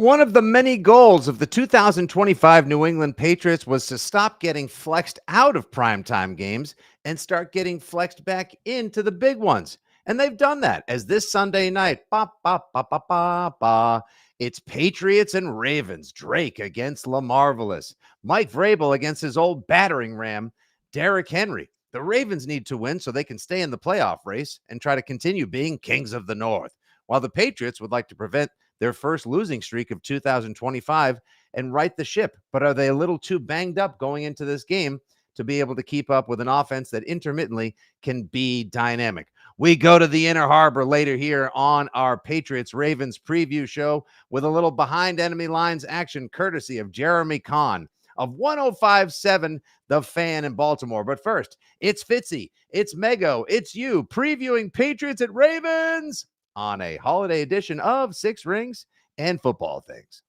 One of the many goals of the 2025 New England Patriots was to stop getting flexed out of primetime games and start getting flexed back into the big ones. And they've done that, as this Sunday night, it's Patriots and Ravens. Drake against Lamarvelous. Mike Vrabel against his old battering ram, Derrick Henry. The Ravens need to win so they can stay in the playoff race and try to continue being kings of the North, while the Patriots would like to prevent their first losing streak of 2025 and right the ship. But are they a little too banged up going into this game to be able to keep up with an offense that intermittently can be dynamic? We go to the Inner Harbor later here on our Patriots-Ravens preview show with a little behind enemy lines action courtesy of Jeremy Conn of 105.7 The Fan in Baltimore. But first, it's Fitzy, it's Mego, it's you previewing Patriots at Ravens on a holiday edition of Six Rings and Football Things.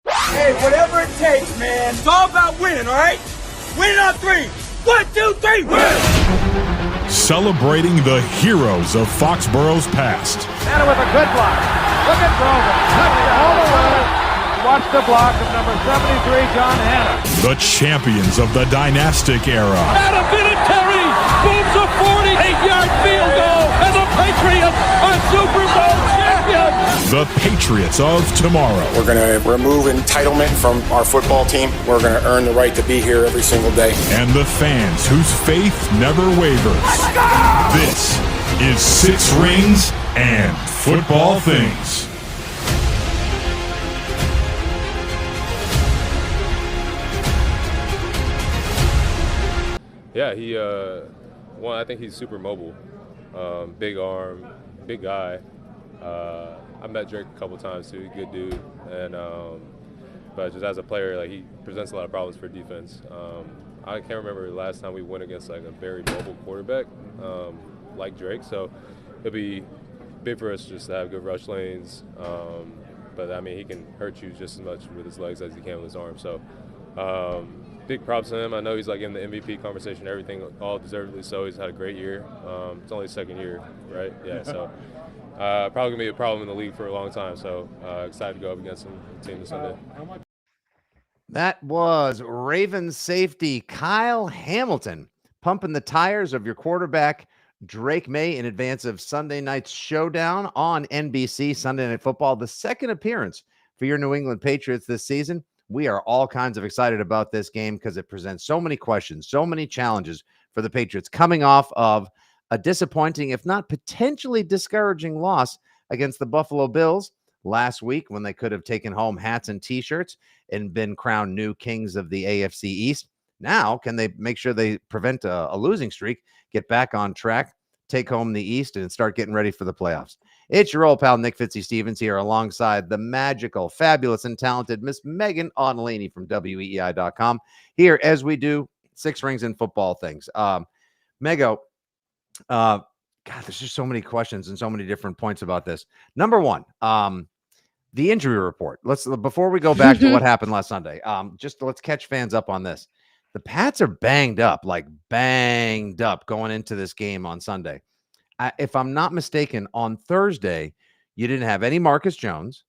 Hey, whatever it takes, man. It's all about winning, all right? Win on three. 1, 2, 3, win! Celebrating the heroes of Foxborough's past. And with a good block. Look at Grover. Touchdown all the way. Watch the block of number 73, John Hanna. The champions of the dynastic era. Adam Vinatieri booms a 48-yard field goal, and the Patriots are Super Bowl champions. The Patriots of tomorrow. We're going to remove entitlement from our football team. We're going to earn the right to be here every single day. And the fans whose faith never wavers. Let's go! This is Six Rings and Football Things. Yeah, I think he's super mobile, big arm, big guy. I met Drake a couple times too, good dude, and but just as a player, like, he presents a lot of problems for defense. I can't remember the last time we went against like a very mobile quarterback like Drake, so it'll be big for us just to have good rush lanes. But I mean, he can hurt you just as much with his legs as he can with his arm. So. Big props to him. I know he's like in the MVP conversation, everything, all deservedly so. He's had a great year. It's only his second year, right? Yeah, so probably going to be a problem in the league for a long time. So excited to go up against him, the team this Sunday. That was Ravens safety Kyle Hamilton pumping the tires of your quarterback, Drake May, in advance of Sunday night's showdown on NBC, Sunday Night Football, the second appearance for your New England Patriots this season. We are all kinds of excited about this game because it presents so many questions, so many challenges for the Patriots coming off of a disappointing, if not potentially discouraging, loss against the Buffalo Bills last week when they could have taken home hats and T-shirts and been crowned new kings of the AFC East. Now, can they make sure they prevent a losing streak, get back on track, take home the East, and start getting ready for the playoffs? It's your old pal, Nick Fitzy Stevens, here alongside the magical, fabulous, and talented Miss Megan Onlaney from WEEI.com, here as we do Six Rings and Football Things. Mego, God, there's just so many questions and so many different points about this. Number one, the injury report. Before we go back to what happened last Sunday, let's catch fans up on this. The Pats are banged up going into this game on Sunday. If I'm not mistaken, on Thursday, you didn't have any Marcus Jones.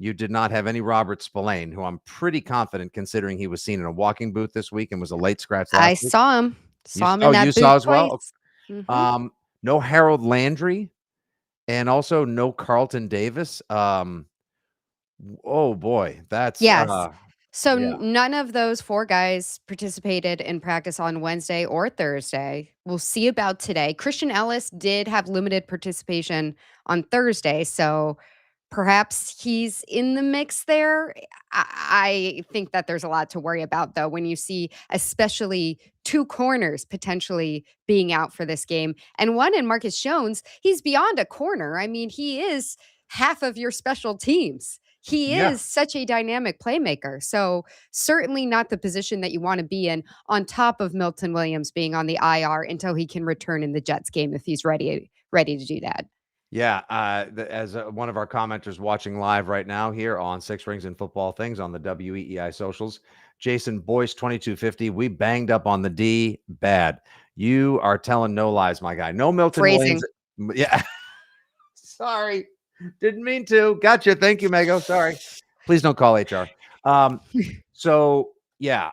You did not have any Robert Spillane, who I'm pretty confident, considering he was seen in a walking booth this week and was a late scratch last week. Saw him. Saw him in that you booth saw as twice. well? Mm-hmm. No Harold Landry, and also no Carlton Davis. Oh, boy. That's... Yes. Yeah. None of those four guys participated in practice on Wednesday or Thursday. We'll see about today. Christian Ellis did have limited participation on Thursday, so perhaps he's in the mix there. I think that there's a lot to worry about, though, when you see especially two corners potentially being out for this game. And one in Marcus Jones, he's beyond a corner. I mean, he is half of your special teams. He is such a dynamic playmaker. So certainly not the position that you want to be in, on top of Milton Williams being on the IR until he can return in the Jets game if he's ready to do that. Yeah, as one of our commenters watching live right now here on Six Rings and Football Things on the WEEI socials, Jason Boyce 2250, we banged up on the D bad. You are telling no lies, my guy. No Milton Phrasing. Williams. Yeah. Sorry. Didn't mean to. Gotcha. Thank you, Mego. Sorry. Please don't call HR. So yeah,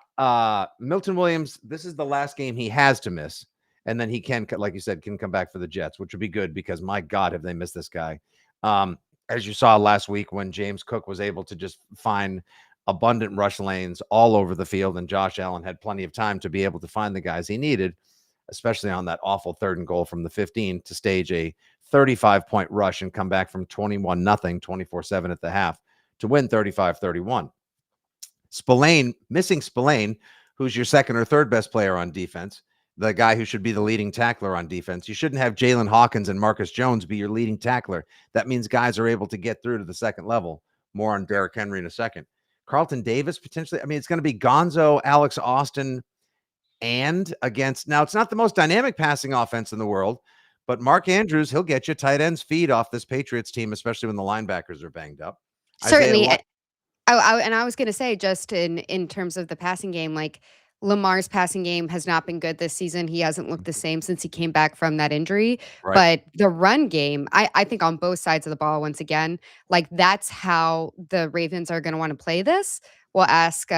Milton Williams, this is the last game he has to miss. And then he can, like you said, can come back for the Jets, which would be good because my God, have they missed this guy. As you saw last week when James Cook was able to just find abundant rush lanes all over the field, and Josh Allen had plenty of time to be able to find the guys he needed, especially on that awful 3rd and goal from the 15 to stage a 35-point rush and come back from 21-0, 24-7 at the half to win 35-31. Missing Spillane, who's your 2nd or 3rd best player on defense, the guy who should be the leading tackler on defense. You shouldn't have Jalen Hawkins and Marcus Jones be your leading tackler. That means guys are able to get through to the 2nd level. More on Derrick Henry in a second. Carlton Davis, potentially. I mean, it's going to be Gonzo, Alex Austin, and against, now it's not the most dynamic passing offense in the world, but Mark Andrews, he'll get you tight ends feed off this Patriots team, especially when the linebackers are banged up. Certainly. And I was going to say, just in terms of the passing game, like Lamar's passing game has not been good this season. He hasn't looked the same since he came back from that injury. Right. But the run game, I think on both sides of the ball, once again, like that's how the Ravens are going to want to play this. We'll ask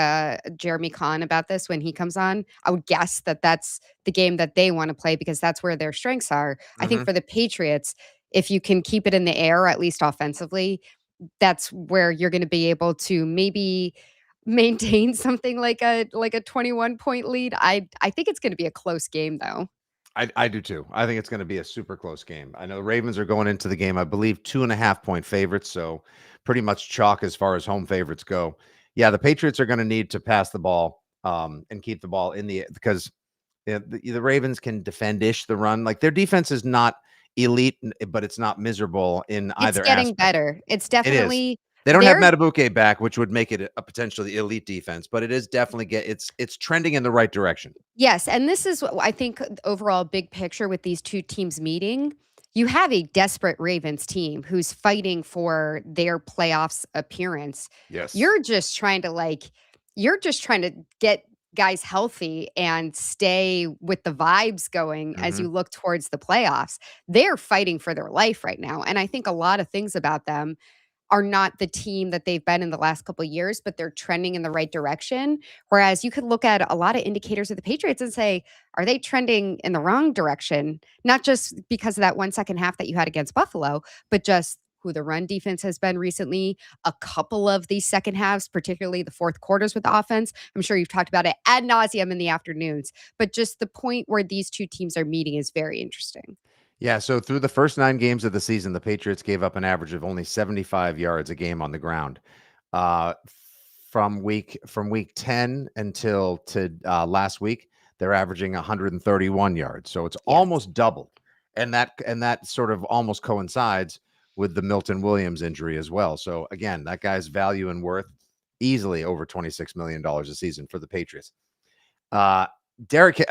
Jeremy Conn about this when he comes on. I would guess that that's the game that they want to play because that's where their strengths are. I think for the Patriots, if you can keep it in the air, at least offensively, that's where you're going to be able to maybe maintain something like a 21-point lead. I think it's going to be a close game, though. I do too. I think it's going to be a super close game. I know the Ravens are going into the game, I believe, 2.5-point favorites, so pretty much chalk as far as home favorites go. Yeah, the Patriots are going to need to pass the ball and keep the ball in the, because the Ravens can defend-ish the run. Like their defense is not elite, but it's not miserable in either It's getting aspect. better. It's definitely. They don't have Matabuke back, which would make it a potentially elite defense, but it is definitely it's trending in the right direction. Yes, and this is what I think overall big picture with these two teams meeting. You have a desperate Ravens team who's fighting for their playoffs appearance. Yes. You're just trying to get guys healthy and stay with the vibes going as you look towards the playoffs. They're fighting for their life right now. And I think a lot of things about them are not the team that they've been in the last couple of years, but they're trending in the right direction. Whereas you could look at a lot of indicators of the Patriots and say, are they trending in the wrong direction? Not just because of that 1 second half that you had against Buffalo, but just who the run defense has been recently, a couple of these second halves, particularly the 4th quarters with the offense. I'm sure you've talked about it ad nauseum in the afternoons, but just the point where these two teams are meeting is very interesting. Yeah, so through the first 9 games of the season, the Patriots gave up an average of only 75 yards a game on the ground. From week 10 until to last week, they're averaging 131 yards. So it's almost doubled. And that sort of almost coincides with the Milton Williams injury as well. So again, that guy's value and worth easily over $26 million a season for the Patriots. Derrick,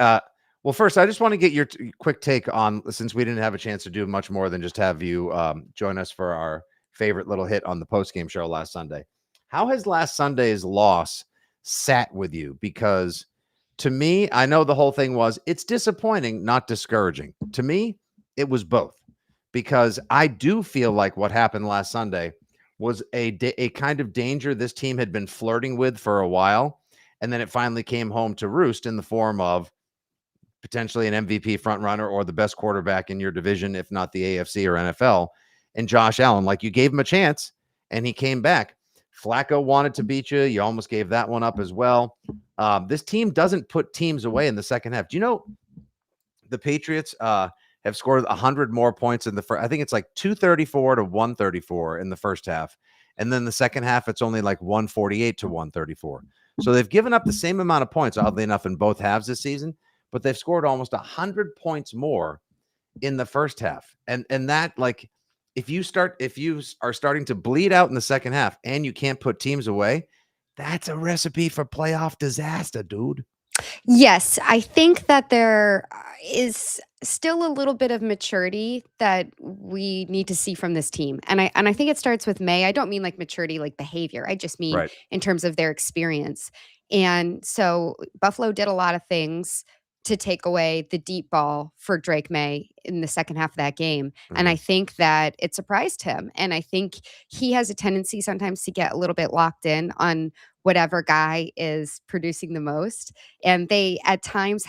well, first, I just want to get your quick take on, since we didn't have a chance to do much more than just have you join us for our favorite little hit on the postgame show last Sunday. How has last Sunday's loss sat with you? Because to me, I know the whole thing was, it's disappointing, not discouraging. To me, it was both. Because I do feel like what happened last Sunday was a kind of danger this team had been flirting with for a while. And then it finally came home to roost in the form of potentially an MVP frontrunner or the best quarterback in your division, if not the AFC or NFL, and Josh Allen. Like, you gave him a chance and he came back. Flacco wanted to beat you. You almost gave that one up as well. This team doesn't put teams away in the second half. Do you know the Patriots have scored 100 more points in the first? I think it's like 234 to 134 in the first half. And then the second half, it's only like 148 to 134. So they've given up the same amount of points, oddly enough, in both halves this season, but they've scored almost 100 points more in the first half. And that, like, if you are starting to bleed out in the second half and you can't put teams away, that's a recipe for playoff disaster, dude. Yes, I think that there is still a little bit of maturity that we need to see from this team. And I think it starts with May. I don't mean like maturity like behavior. I just mean in terms of their experience. And so Buffalo did a lot of things to take away the deep ball for Drake May in the second half of that game. And I think that it surprised him. And I think he has a tendency sometimes to get a little bit locked in on whatever guy is producing the most. And they at times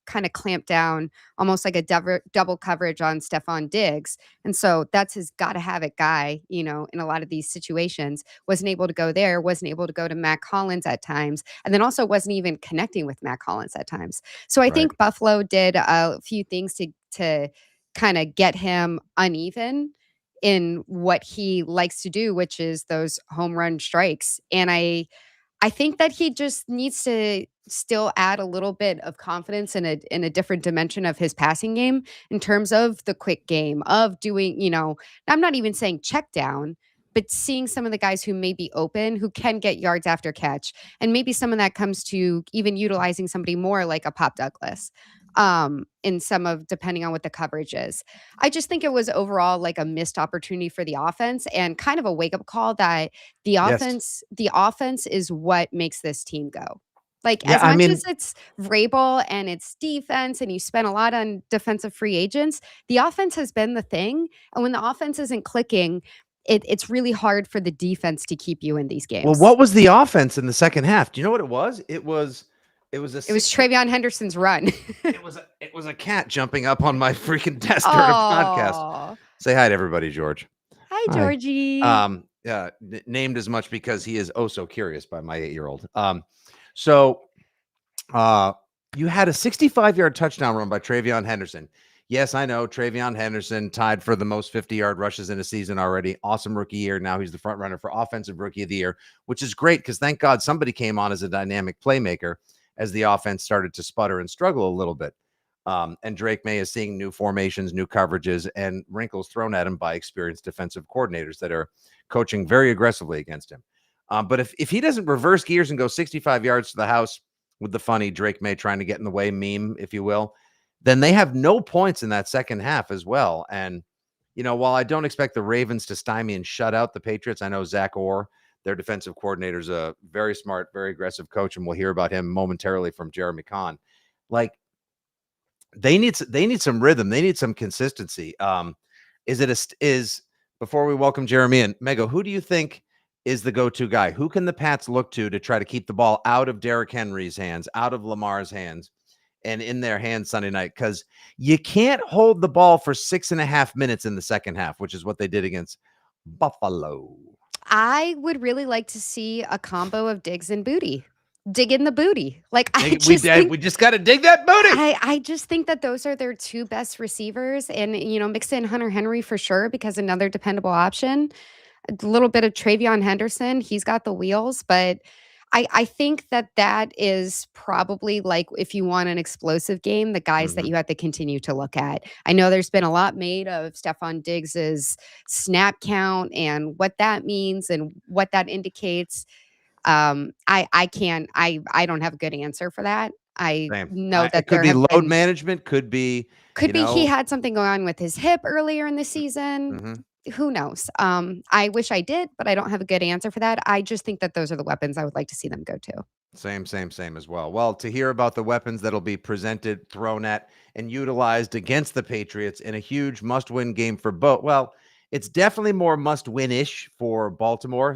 kind of clamp down almost like a double coverage on Stephon Diggs. And so that's his gotta have it guy, in a lot of these situations. Wasn't able to go there, wasn't able to go to Matt Collins at times, and then also wasn't even connecting with Matt Collins at times. So I think Buffalo did a few things to kind of get him uneven in what he likes to do, which is those home run strikes. And I think that he just needs to still add a little bit of confidence in a different dimension of his passing game in terms of the quick game of doing, I'm not even saying check down, but seeing some of the guys who may be open, who can get yards after catch. And maybe some of that comes to even utilizing somebody more like a Pop Douglas in some of, depending on what the coverage is. I just think it was overall like a missed opportunity for the offense and kind of a wake up call that the offense is what makes this team go. Like as much as it's Vrabel and it's defense and you spend a lot on defensive free agents, the offense has been the thing. And when the offense isn't clicking, it's really hard for the defense to keep you in these games. Well, what was the offense in the second half? Do you know what it was? It was Travion Henderson's run. it was a cat jumping up on my freaking desk during a podcast. Say hi to everybody, George. Hi, Georgie. Named as much because he is oh so curious by my 8-year-old. So you had a 65-yard touchdown run by Travion Henderson. Yes, I know Travion Henderson tied for the most 50-yard rushes in a season already. Awesome rookie year. Now he's the front runner for Offensive Rookie of the Year, which is great because thank God somebody came on as a dynamic playmaker as the offense started to sputter and struggle a little bit. And Drake May is seeing new formations, new coverages, and wrinkles thrown at him by experienced defensive coordinators that are coaching very aggressively against him. But if he doesn't reverse gears and go 65 yards to the house with the funny Drake May trying to get in the way meme, if you will, then they have no points in that second half as well. And, while I don't expect the Ravens to stymie and shut out the Patriots, I know Zach Orr, their defensive coordinator, is a very smart, very aggressive coach, and we'll hear about him momentarily from Jeremy Conn. Like, they need some rhythm. They need some consistency. Before we welcome Jeremy and Mego, who do you think is the go-to guy? Who can the Pats look to try to keep the ball out of Derrick Henry's hands, out of Lamar's hands, and in their hands Sunday night? Because you can't hold the ball for 6.5 minutes in the second half, which is what they did against Buffalo. I would really like to see a combo of Diggs and Booty. Dig in the booty. Like we just got to dig that booty. I just think that those are their two best receivers, and mix in Hunter Henry for sure because another dependable option. A little bit of Travion Henderson, he's got the wheels, but I think that is probably like if you want an explosive game, the guys that you have to continue to look at. I know there's been a lot made of Stephon Diggs's snap count and what that means and what that indicates. I don't have a good answer for that. I know that it could be load management, could be he had something going on with his hip earlier in the season. Who knows? I wish I did, but I don't have a good answer for that. I just think that those are the weapons I would like to see them go to. Same as well. Well, to hear about the weapons that'll be presented, thrown at, and utilized against the Patriots in a huge must-win game for both. Well, it's definitely more must-win-ish for Baltimore.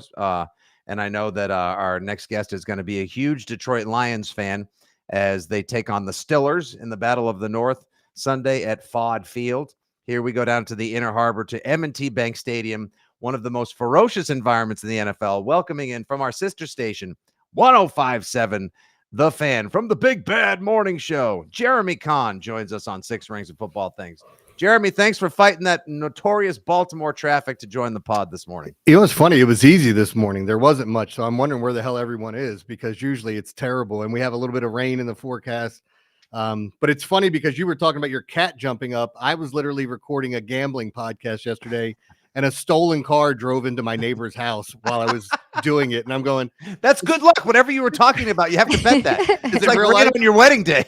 And I know that our next guest is going to be a huge Detroit Lions fan as they take on the Stillers in the Battle of the North Sunday at Ford Field. Here we go down to the Inner Harbor to M&T Bank Stadium, one of the most ferocious environments in the NFL, welcoming in from our sister station, 105.7, The Fan, from the Big Bad Morning Show. Jeremy Conn joins us on Six Rings of Football Things. Jeremy, thanks for fighting that notorious Baltimore traffic to join the pod this morning. It's funny. It was easy this morning. There wasn't much, so I'm wondering where the hell everyone is because usually it's terrible, and we have a little bit of rain in the forecast. But it's funny because you were talking about your cat jumping up. I was literally recording a gambling podcast yesterday, and a stolen car drove into my neighbor's house while I was doing it. And I'm going, that's good luck. Whatever you were talking about, you have to bet that. It's like real on your wedding day.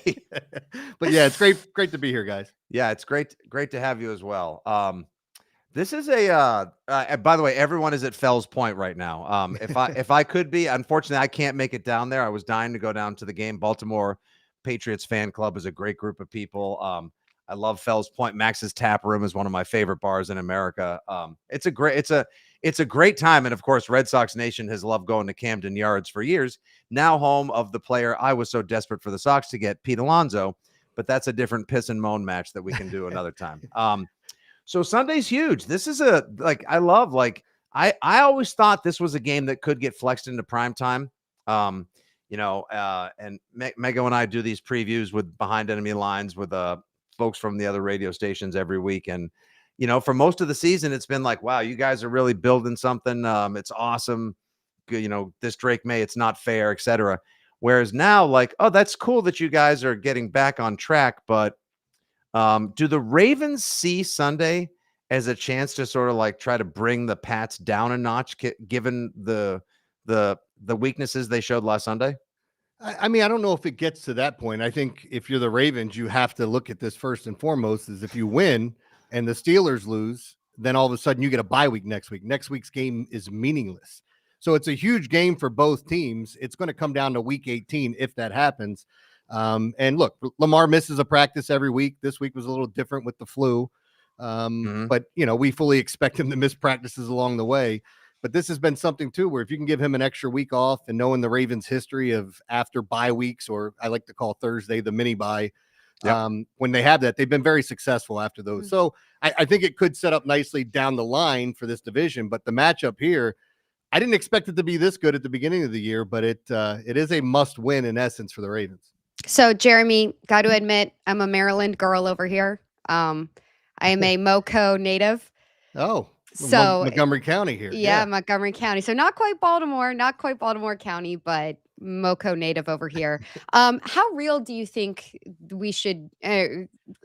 But yeah, it's great to be here, guys. Yeah, it's great to have you as well. This is by the way, everyone is at Fells Point right now. If I could be, unfortunately, I can't make it down there. I was dying to go down to the game. Baltimore Patriots fan club is a great group of people. I love Fells Point. Max's Tap Room is one of my favorite bars in America. It's a great time. And of course, Red Sox Nation has loved going to Camden Yards for years. Now home of the player I was so desperate for the Sox to get, Pete Alonso. But that's a different piss and moan match that we can do another time. So Sunday's huge. This is I always thought this was a game that could get flexed into primetime. And Mego and I do these previews with Behind Enemy Lines with folks from the other radio stations every week. And, for most of the season, it's been like, wow, you guys are really building something. It's awesome. This Drake May, it's not fair, etc. Whereas now, oh, that's cool that you guys are getting back on track. But do the Ravens see Sunday as a chance to sort of try to bring the Pats down a notch, given the weaknesses they showed last Sunday? I mean, I don't know if it gets to that point. I think if you're the Ravens, you have to look at this first and foremost is if you win and the Steelers lose, then all of a sudden you get a bye week next week. Next week's game is meaningless. So it's a huge game for both teams. It's going to come down to week 18 if that happens. And look, Lamar misses a practice every week. This week was a little different with the flu. But, we fully expect him to miss practices along the way. But this has been something, too, where if you can give him an extra week off and knowing the Ravens' history of after bye weeks, or I like to call Thursday the mini bye, when they have that, they've been very successful after those. So I think it could set up nicely down the line for this division. But the matchup here, I didn't expect it to be this good at the beginning of the year, but it is a must win in essence for the Ravens. So, Jeremy, got to admit, I'm a Maryland girl over here. I am a Moco native. Oh, so Montgomery County here. Yeah, Montgomery County. So not quite Baltimore County, but Moco native over here. How real do you think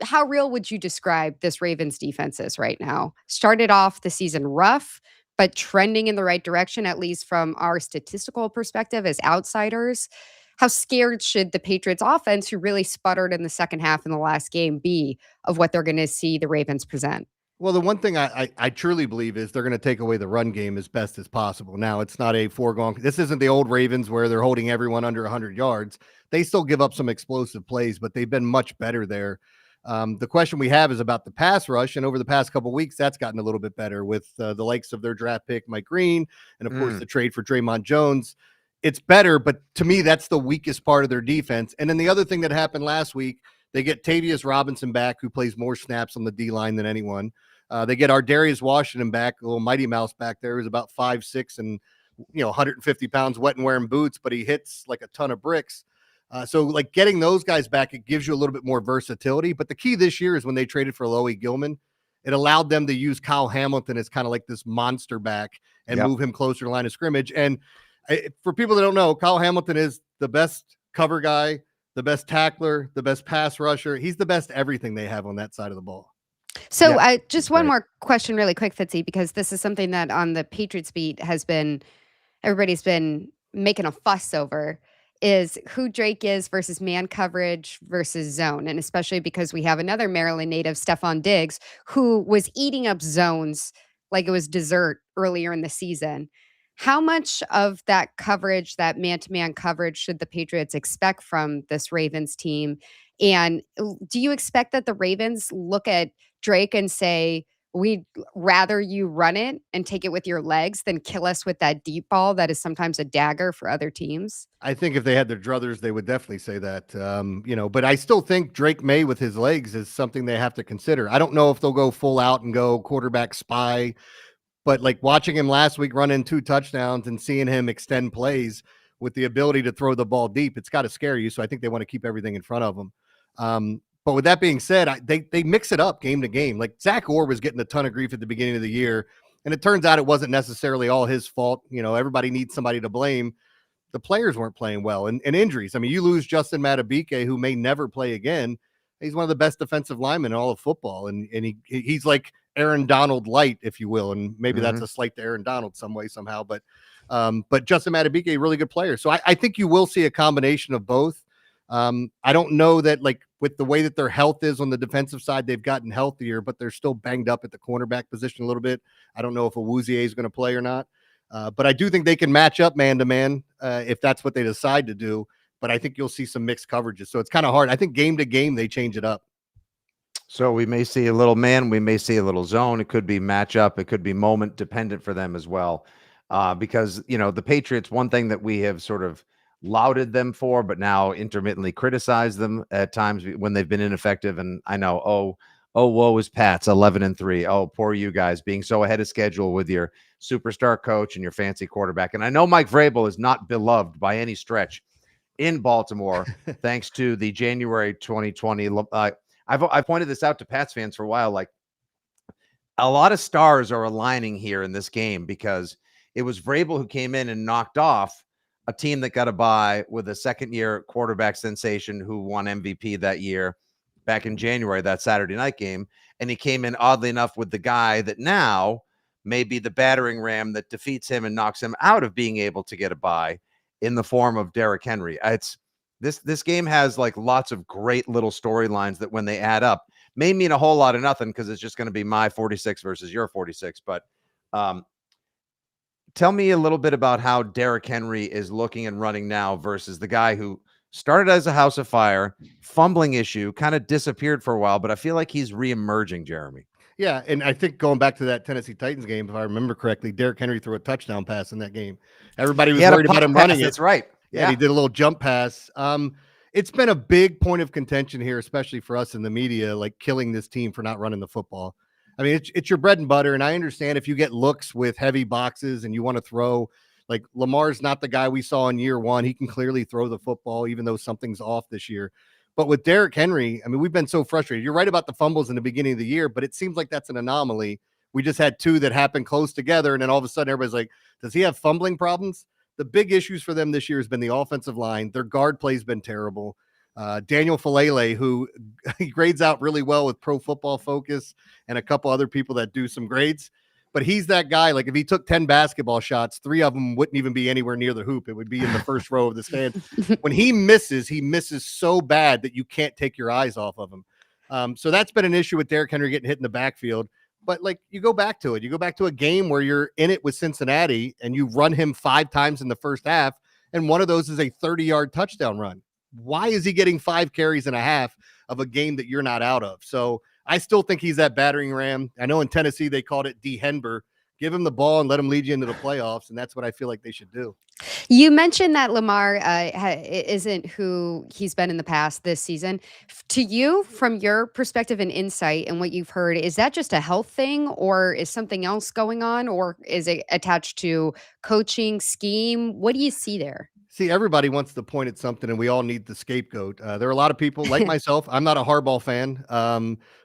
how real would you describe this Ravens defense is right now? Started off the season rough, but trending in the right direction, at least from our statistical perspective as outsiders. How scared should the Patriots offense, who really sputtered in the second half in the last game, be of what they're going to see the Ravens present? Well, the one thing I truly believe is they're going to take away the run game as best as possible. Now, it's not a foregone. This isn't the old Ravens where they're holding everyone under 100 yards. They still give up some explosive plays, but they've been much better there. The question we have is about the pass rush, and over the past couple of weeks, that's gotten a little bit better with the likes of their draft pick, Mike Green, and of course the trade for Draymond Jones. It's better, but to me, that's the weakest part of their defense. And then the other thing that happened last week, they get Tavius Robinson back, who plays more snaps on the D-line than anyone. They get our Darius Washington back, a little Mighty Mouse back there, who's about 5'6" and 150 pounds, wet and wearing boots, but he hits like a ton of bricks. So getting those guys back, it gives you a little bit more versatility. But the key this year is when they traded for Loie Gilman, it allowed them to use Kyle Hamilton as kind of like this monster back and move him closer to the line of scrimmage. And for people that don't know, Kyle Hamilton is the best cover guy, the best tackler, the best pass rusher. He's the best everything they have on that side of the ball. So just one more question really quick, Fitzy, because this is something that on the Patriots beat everybody's been making a fuss over, is who Drake is versus man coverage versus zone. And especially because we have another Maryland native, Stephon Diggs, who was eating up zones like it was dessert earlier in the season. How much of that coverage, that man-to-man coverage, should the Patriots expect from this Ravens team? And do you expect that the Ravens look at Drake and say, we'd rather you run it and take it with your legs than kill us with that deep ball that is sometimes a dagger for other teams? I think if they had their druthers, they would definitely say that, but I still think Drake May with his legs is something they have to consider. I don't know if they'll go full out and go quarterback spy, but watching him last week run in 2 touchdowns and seeing him extend plays with the ability to throw the ball deep, it's got to scare you. So I think they want to keep everything in front of him. But with that being said, they mix it up game to game. Zach Orr was getting a ton of grief at the beginning of the year, and it turns out it wasn't necessarily all his fault. Everybody needs somebody to blame. The players weren't playing well, and injuries. I mean, you lose Justin Madubuike, who may never play again. He's one of the best defensive linemen in all of football, and he's like Aaron Donald light, if you will, and maybe that's a slight to Aaron Donald some way, somehow. But Justin Madubuike, a really good player. So I think you will see a combination of both. I don't know that with the way that their health is on the defensive side, they've gotten healthier, but they're still banged up at the cornerback position a little bit. I don't know if Awuzie is going to play or not. But I do think they can match up man to man if that's what they decide to do. but I think you'll see some mixed coverages. So it's kind of hard. I think game to game, they change it up. So we may see a little man, we may see a little zone. It could be matchup. It could be moment dependent for them as well. Because, the Patriots, one thing that we have sort of lauded them for, but now intermittently criticized them at times when they've been ineffective. And I know, woe is Pats 11-3. Oh, poor you guys being so ahead of schedule with your superstar coach and your fancy quarterback. And I know Mike Vrabel is not beloved by any stretch in Baltimore, thanks to the January 2020. I've pointed this out to Pats fans for a while. Like, a lot of stars are aligning here in this game because it was Vrabel who came in and knocked off a team that got a bye with a second-year quarterback sensation who won MVP that year back in January, that Saturday night game. And he came in, oddly enough, with the guy that now may be the battering ram that defeats him and knocks him out of being able to get a bye in the form of Derrick Henry. This game has like lots of great little storylines that when they add up may mean a whole lot of nothing because it's just going to be my 46 versus your 46. But tell me a little bit about how Derrick Henry is looking and running now versus the guy who started as a house of fire, fumbling issue, kind of disappeared for a while, but I feel like he's reemerging, Jeremy. Yeah, and I think going back to that Tennessee Titans game, if I remember correctly, Derrick Henry threw a touchdown pass in that game. Everybody was worried about him running it. That's right. Yeah, he did a little jump pass. It's been a big point of contention here, especially for us in the media, like killing this team for not running the football. I mean, it's your bread and butter, and I understand if you get looks with heavy boxes and you want to throw, like Lamar's not the guy we saw in year one. He can clearly throw the football, even though something's off this year. But with Derrick Henry, I mean, we've been so frustrated. You're right about the fumbles in the beginning of the year, but it seems like that's an anomaly. We just had two that happened close together, and then all of a sudden everybody's like, does he have fumbling problems? The big issues for them this year has been the offensive line. Their guard play has been terrible. Daniel Falele, who he grades out really well with Pro Football Focus and a couple other people that do some grades. But he's that guy. Like if he took 10 basketball shots, 3 of them wouldn't even be anywhere near the hoop. It would be in the first row of the stand. When he misses so bad that you can't take your eyes off of him. So that's been an issue with Derrick Henry getting hit in the backfield. But like you go back to it. You go back to a game where you're in it with Cincinnati and you run him 5 times in the first half. And one of those is a 30-yard touchdown run. Why is he getting 5 carries and a half of a game that you're not out of? So I still think he's that battering ram. I know in Tennessee they called it D-Henber. Give him the ball and let him lead you into the playoffs, and that's what I feel like they should do. You mentioned that Lamar isn't who he's been in the past this season. To you, from your perspective and insight and what you've heard, is that just a health thing, or is something else going on, or is it attached to coaching, scheme? What do you see there? See, everybody wants to point at something, and we all need the scapegoat. There are a lot of people like myself. I'm not a Harbaugh fan,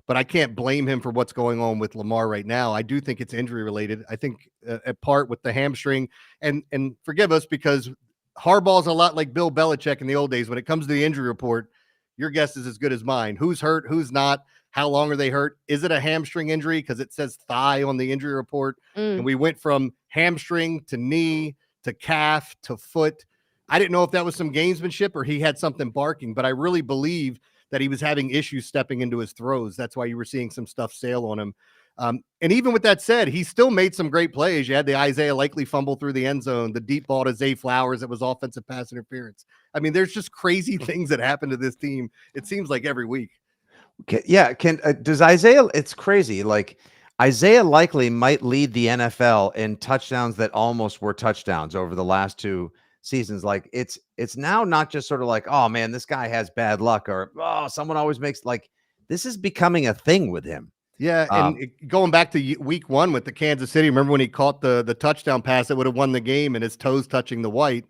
but I can't blame him for what's going on with Lamar right now. I do think it's injury related. I think at part with the hamstring, and forgive us because Harbaugh's a lot like Bill Belichick in the old days. When it comes to the injury report, your guess is as good as mine. Who's hurt? Who's not? How long are they hurt? Is it a hamstring injury? Because it says thigh on the injury report. And we went from hamstring to knee to calf to foot. I didn't know if that was some gamesmanship or he had something barking, but I really believe that he was having issues stepping into his throws. That's why you were seeing some stuff sail on him. And even with that said, he still made some great plays. You had the Isaiah Likely fumble through the end zone, the deep ball to Zay Flowers that was offensive pass interference. I mean, there's just crazy things that happen to this team. It seems like every week. Does Isaiah? It's crazy. Like Isaiah Likely might lead the NFL in touchdowns that almost were touchdowns over the last 2 seasons. Like it's now not just sort of like, oh man, this guy has bad luck, or oh, someone always makes, like, this is becoming a thing with him. Yeah, and going back to week 1 with the Kansas City, remember when he caught the touchdown pass that would have won the game and his toes touching the white?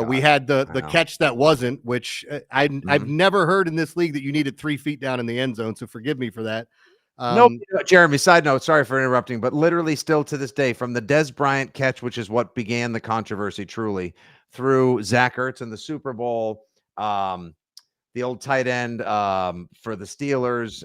We had the catch that wasn't, which I've never heard in this league that you needed 3 feet down in the end zone, so forgive me for that. No, Jeremy, side note, sorry for interrupting, but literally still to this day, from the Dez Bryant catch, which is what began the controversy truly, through Zach Ertz in the Super Bowl, the old tight end for the Steelers,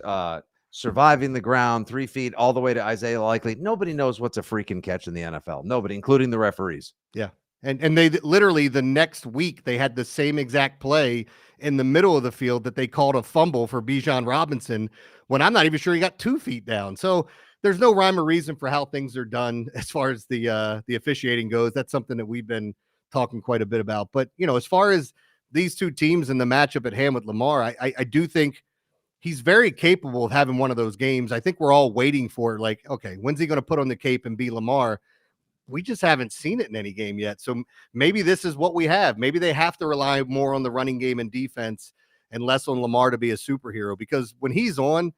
surviving the ground 3 feet, all the way to Isaiah Likely. Nobody knows what's a freaking catch in the NFL. Nobody, including the referees. Yeah. And they literally the next week they had the same exact play in the middle of the field that they called a fumble for Bijan Robinson when I'm not even sure he got 2 feet down. So there's no rhyme or reason for how things are done as far as the officiating goes. That's something that we've been talking quite a bit about. But, you know, as far as these two teams and the matchup at hand with Lamar, I do think he's very capable of having one of those games. I think we're all waiting for, like, okay, when's he going to put on the cape and be Lamar? We just haven't seen it in any game yet. So maybe this is what we have. Maybe they have to rely more on the running game and defense and less on Lamar to be a superhero, because when he's on,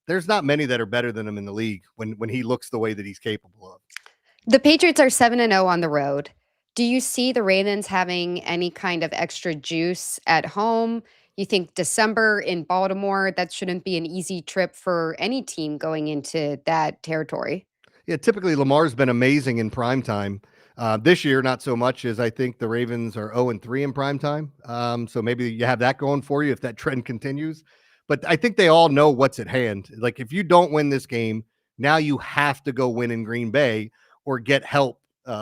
there's not many that are better than him in the league when he looks the way that he's capable of. The Patriots are 7-0 on the road. Do you see the Ravens having any kind of extra juice at home? You think December in Baltimore, that shouldn't be an easy trip for any team going into that territory? Yeah, typically Lamar's been amazing in primetime. This year, not so much, as I think the Ravens are 0-3 in primetime. So maybe you have that going for you if that trend continues. But I think they all know what's at hand. Like, if you don't win this game, now you have to go win in Green Bay or get help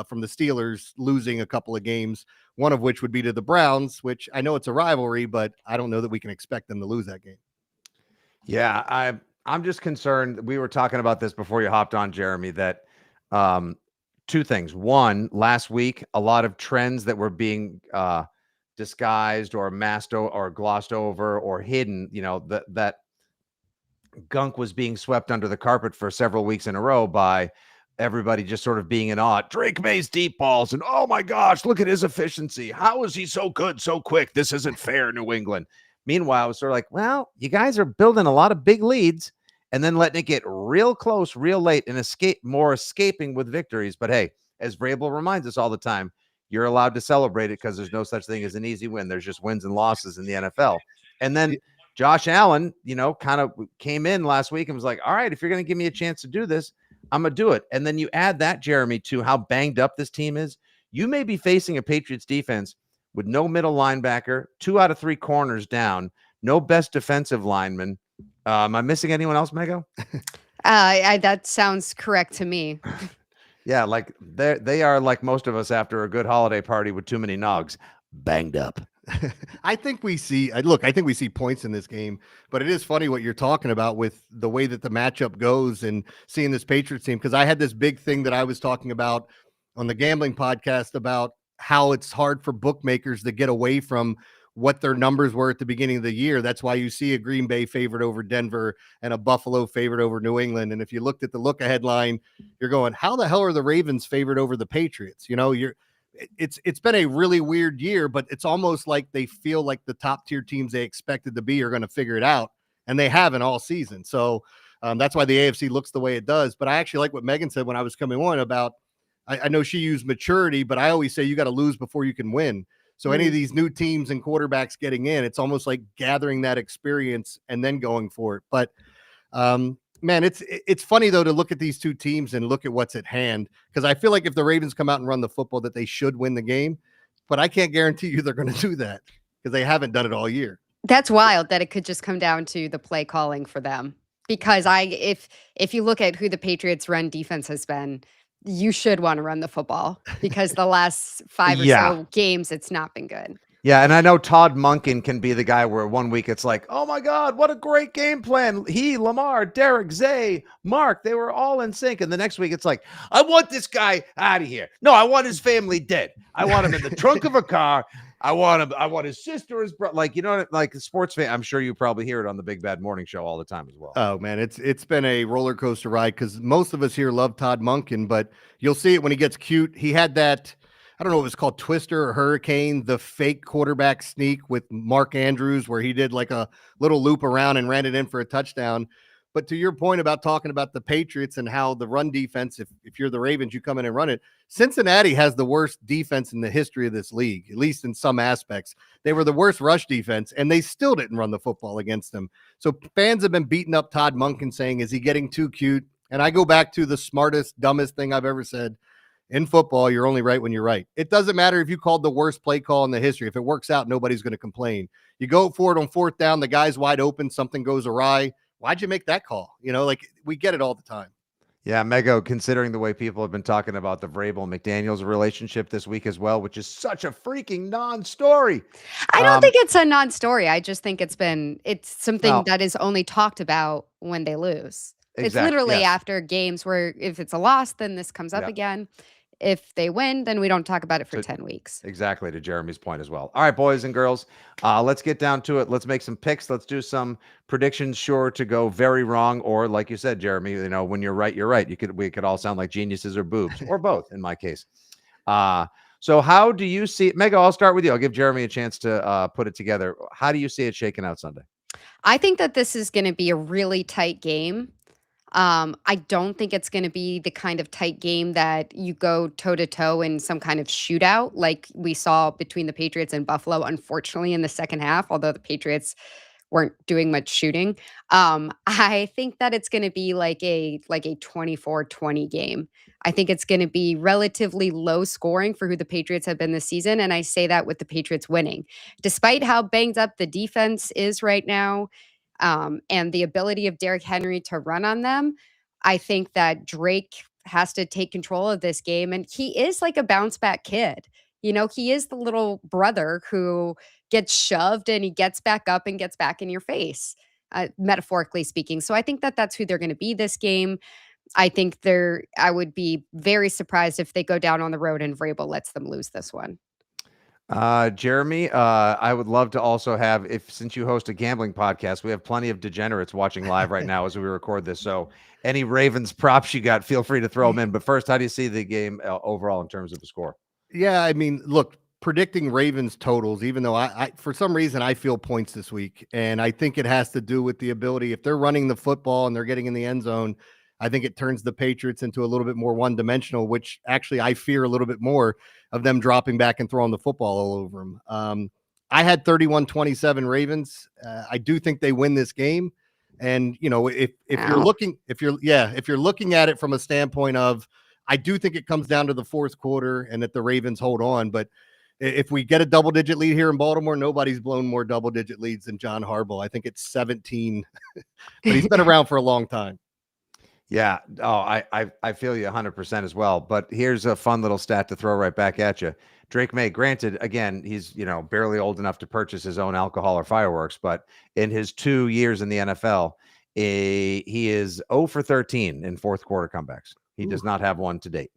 from the Steelers losing a couple of games, one of which would be to the Browns, which I know it's a rivalry, but I don't know that we can expect them to lose that game. Yeah, I'm just concerned. We were talking about this before you hopped on, Jeremy, that two things. One, last week, a lot of trends that were being disguised or masked or glossed over or hidden, that gunk was being swept under the carpet for several weeks in a row by everybody just sort of being in awe. Drake May's deep balls, and oh my gosh, look at his efficiency. How is he so good, so quick? This isn't fair, New England. Meanwhile, it's sort of like, well, you guys are building a lot of big leads and then letting it get real close, real late, and escaping with victories. But hey, as Vrabel reminds us all the time, you're allowed to celebrate it because there's no such thing as an easy win. There's just wins and losses in the NFL. And then Josh Allen, kind of came in last week and was like, all right, if you're going to give me a chance to do this, I'm going to do it. And then you add that, Jeremy, to how banged up this team is. You may be facing a Patriots defense with no middle linebacker, 2 out of 3 corners down, no best defensive lineman. Am I missing anyone else, Mego? That sounds correct to me. Yeah, like they are like most of us after a good holiday party with too many nogs, banged up. I think we see points in this game, but it is funny what you're talking about with the way that the matchup goes and seeing this Patriots team. Because I had this big thing that I was talking about on the gambling podcast about how it's hard for bookmakers to get away from what their numbers were at the beginning of the year. That's why you see a Green Bay favored over Denver and a Buffalo favored over New England. And if you looked at the look-ahead line, you're going, how the hell are the Ravens favored over the Patriots? It's been a really weird year, but it's almost like they feel like the top tier teams they expected to be are going to figure it out, and they haven't all season. So that's why the AFC looks the way it does. But I actually like what Megan said when I was coming on about, I know she used maturity, but I always say you got to lose before you can win. So any of these new teams and quarterbacks getting in, it's almost like gathering that experience and then going for it. But man, it's funny though to look at these two teams and look at what's at hand, because I feel like if the Ravens come out and run the football, that they should win the game. But I can't guarantee you they're going to do that because they haven't done it all year. That's wild that it could just come down to the play calling for them. Because if you look at who the Patriots' run defense has been, you should want to run the football because the last 5 or so games, it's not been good. Yeah, and I know Todd Monken can be the guy where one week it's like, oh my God, what a great game plan. He, Lamar, Derrick, Zay, Mark, they were all in sync. And the next week it's like, I want this guy out of here. No, I want his family dead. I want him in the trunk of a car. I want his sister, his brother. Like, like a sports fan, I'm sure you probably hear it on the Big Bad Morning Show all the time as well. Oh man, it's been a roller coaster ride because most of us here love Todd Monken, but you'll see it when he gets cute. He had that, I don't know if it was called Twister or Hurricane, the fake quarterback sneak with Mark Andrews, where he did like a little loop around and ran it in for a touchdown. But to your point about talking about the Patriots and how the run defense, if you're the Ravens, you come in and run it. Cincinnati has the worst defense in the history of this league, at least in some aspects. They were the worst rush defense, and they still didn't run the football against them. So fans have been beating up Todd Monken saying, is he getting too cute? And I go back to the smartest, dumbest thing I've ever said. In football, you're only right when you're right. It doesn't matter if you called the worst play call in the history. If it works out, nobody's going to complain. You go for it on 4th down, the guy's wide open, something goes awry. Why'd you make that call? We get it all the time. Yeah, Mego, considering the way people have been talking about the Vrabel-McDaniels relationship this week as well, which is such a freaking non-story. I don't think it's a non-story. I just think it's something that is only talked about when they lose. It's literally after games where if it's a loss, then this comes up again. If they win, then we don't talk about it for 10 weeks. Exactly, to Jeremy's point as well. All right, boys and girls, let's get down to it. Let's make some picks. Let's do some predictions, sure to go very wrong, or like you said, Jeremy, when you're right, you're right. We could all sound like geniuses or boobs, or both in my case. So how do you see it? Mego, I'll start with you. I'll give Jeremy a chance to put it together. How do you see it shaking out Sunday? I think that this is going to be a really tight game. I don't think it's going to be the kind of tight game that you go toe to toe in some kind of shootout like we saw between the Patriots and Buffalo, unfortunately, in the second half, although the Patriots weren't doing much shooting. I think that it's going to be like a 24-20 game. I think it's going to be relatively low scoring for who the Patriots have been this season. And I say that with the Patriots winning. Despite how banged up the defense is right now, and the ability of Derrick Henry to run on them, I think that Drake has to take control of this game. And he is like a bounce back kid. He is the little brother who gets shoved and he gets back up and gets back in your face, metaphorically speaking. So I think that that's who they're going to be this game. I think I would be very surprised if they go down on the road and Vrabel lets them lose this one. Jeremy, I would love to also have, since you host a gambling podcast, we have plenty of degenerates watching live right now as we record this. So any Ravens props you got, feel free to throw them in. But first, how do you see the game overall in terms of the score? Yeah, I mean, look, predicting Ravens totals, even though I for some reason I feel points this week, and I think it has to do with the ability, if they're running the football and they're getting in the end zone, I think it turns the Patriots into a little bit more one-dimensional, which actually I fear a little bit more of them dropping back and throwing the football all over them. I had 31-27 Ravens. I do think they win this game. And, if you're looking at it from a standpoint of, I do think it comes down to the fourth quarter and that the Ravens hold on. But if we get a double-digit lead here in Baltimore, nobody's blown more double-digit leads than John Harbaugh. I think it's 17, but he's been around for a long time. Yeah. Oh, I feel you 100% as well. But here's a fun little stat to throw right back at you. Drake May, granted, again, he's barely old enough to purchase his own alcohol or fireworks, but in his 2 years in the NFL, he is 0 for 13 in fourth quarter comebacks. He does not have one to date.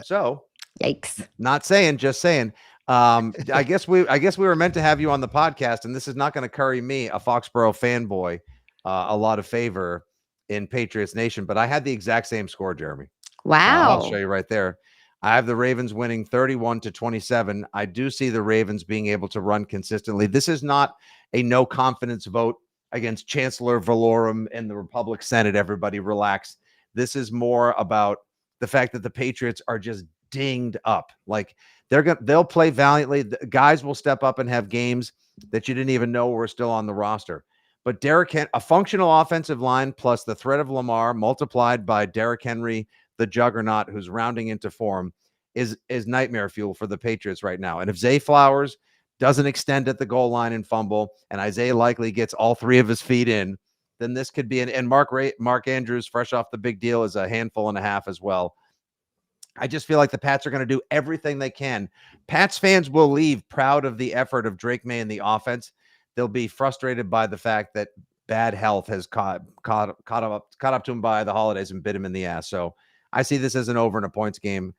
So, yikes! Not saying, just saying. I guess we were meant to have you on the podcast, and this is not going to curry me, a Foxborough fanboy, a lot of favor in Patriots Nation, but I had the exact same score, Jeremy. Wow. I'll show you right there. I have the Ravens winning 31-27. I do see the Ravens being able to run consistently. This is not a no confidence vote against Chancellor Valorum and the Republic Senate. Everybody relax. This is more about the fact that the Patriots are just dinged up. Like they'll play valiantly. The guys will step up and have games that you didn't even know were still on the roster. But a functional offensive line plus the threat of Lamar multiplied by Derrick Henry, the juggernaut who's rounding into form, is nightmare fuel for the Patriots right now. And if Zay Flowers doesn't extend at the goal line and fumble, and Isaiah likely gets all three of his feet in, then this could be and Mark Andrews, fresh off the big deal, is a handful and a half as well. I just feel like the Pats are going to do everything they can. Pats fans will leave proud of the effort of Drake May and the offense. They'll be frustrated by the fact that bad health has caught up to him by the holidays and bit him in the ass. So I see this as an over in a points game,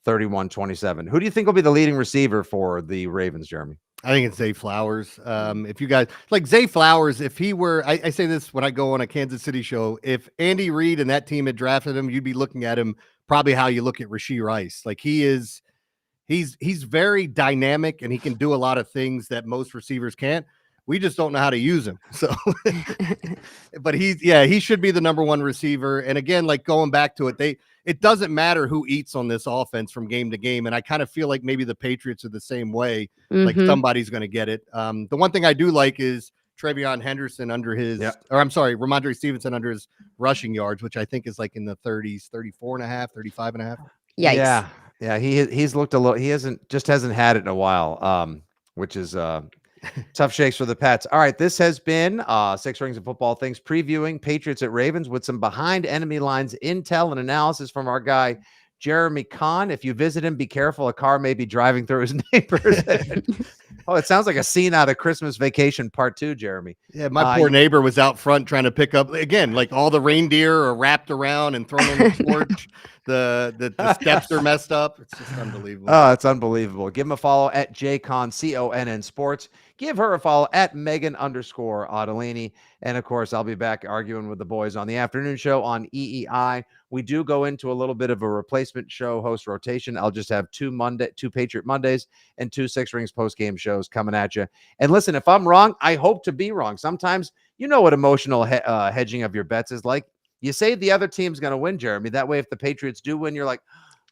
31-27. Who do you think will be the leading receiver for the Ravens, Jeremy? I think it's Zay Flowers. If you guys like Zay Flowers, if he were, I say this when I go on a Kansas City show, if Andy Reid and that team had drafted him, you'd be looking at him probably how you look at Rashee Rice. Like he's very dynamic and he can do a lot of things that most receivers can't. We just don't know how to use him. So, but he should be the number one receiver. And again, like going back to it, it doesn't matter who eats on this offense from game to game. And I kind of feel like maybe the Patriots are the same way. Mm-hmm. Like somebody's going to get it. The one thing I do like is Trevion Henderson under his, Ramondre Stevenson under his rushing yards, which I think is like in the 30s, 34 and a half, 35 and a half. Yikes. Yeah. He's looked a little, he hasn't had it in a while, which is, tough shakes for the Pats. All right, this has been 6 Rings of Football Things, previewing Patriots at Ravens with some behind enemy lines intel and analysis from our guy Jeremy Conn. If you visit him, be careful. A car may be driving through his neighborhood. Oh, it sounds like a scene out of Christmas Vacation Part 2, Jeremy. Yeah, my poor neighbor was out front trying to pick up again, like all the reindeer are wrapped around and thrown on the porch. The steps are messed up. It's just unbelievable. Oh, it's unbelievable. Give him a follow at JConn, CONN Sports. Give her a follow at Megan_Ottolini. And of course, I'll be back arguing with the boys on the afternoon show on EEI. We do go into a little bit of a replacement show host rotation. I'll just have two Patriot Mondays and 2 Six Rings post-game shows coming at you. And listen, if I'm wrong, I hope to be wrong. Sometimes you know what emotional hedging of your bets is like. You say the other team's going to win, Jeremy. That way, if the Patriots do win, you're like,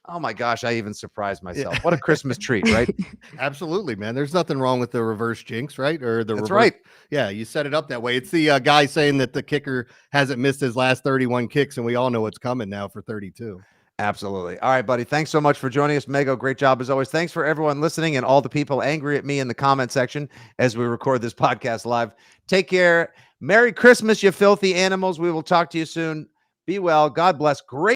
oh my gosh, I even surprised myself. What a Christmas treat, right? Absolutely, man. There's nothing wrong with the reverse jinx, right? Or the That's reverse, right. Yeah, you set it up that way. It's the guy saying that the kicker hasn't missed his last 31 kicks, and we all know what's coming now for 32. Absolutely. All right, buddy. Thanks so much for joining us, Mego. Great job as always. Thanks for everyone listening and all the people angry at me in the comment section as we record this podcast live. Take care. Merry Christmas, you filthy animals. We will talk to you soon. Be well. God bless. Great.